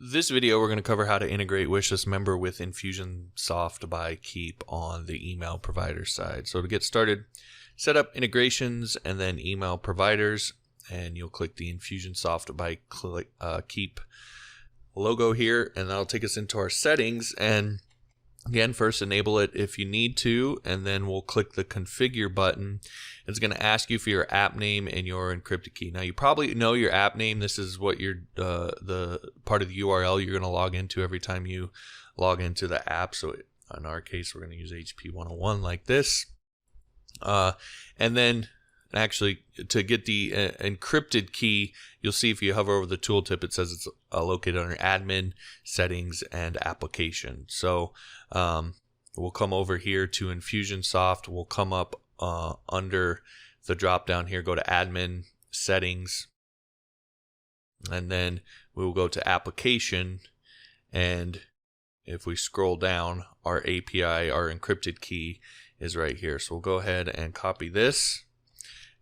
This video, we're going to cover how to integrate WishList member with Infusionsoft by Keep on the email provider side. So to get started, set up integrations and then email providers, and you'll click the Infusionsoft by Keep logo here, and that'll take us into our settings. And again, first enable it if you need to, and then we'll click the configure button. It's going to ask you for your app name and your encrypted key. Now you probably know your app name. This is what your the part of the URL you're going to log into every time you log into the app. So in our case, we're going to use HP 101 like this. And then actually, to get the encrypted key, you'll see if you hover over the tooltip, it says it's located under admin, settings, and application. So we'll come over here to Infusionsoft. We'll come up under the drop down here, go to admin, settings, and then we will go to application. And if we scroll down, our API, our encrypted key is right here. So we'll go ahead and copy this,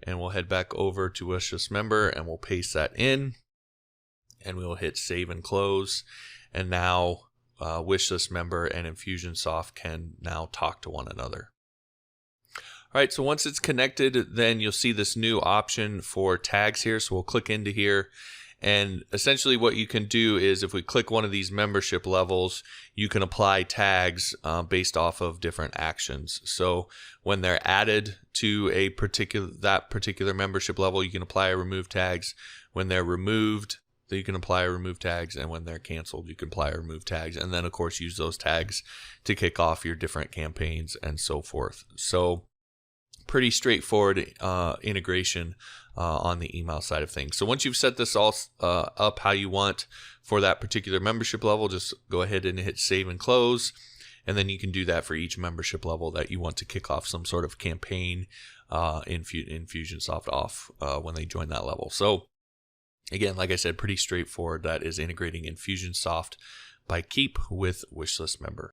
and we'll head back over to WishList member and we'll paste that in, and we'll hit save and close. And now WishList member and Infusionsoft can now talk to one another. All right, so once it's connected, then you'll see this new option for tags here. So we'll click into here, and essentially what you can do is if we click one of these membership levels, you can apply tags based off of different actions. So when they're added to that particular membership level, you can apply or remove tags. When they're removed, you can apply or remove tags, and when they're canceled, you can apply or remove tags, and then of course use those tags to kick off your different campaigns and so forth. So pretty straightforward integration on the email side of things. So once you've set this all up how you want for that particular membership level, just go ahead and hit save and close, and then you can do that for each membership level that you want to kick off some sort of campaign in Infusionsoft off when they join that level. So again, like I said, pretty straightforward. That is integrating Infusionsoft by Keep with WishList member.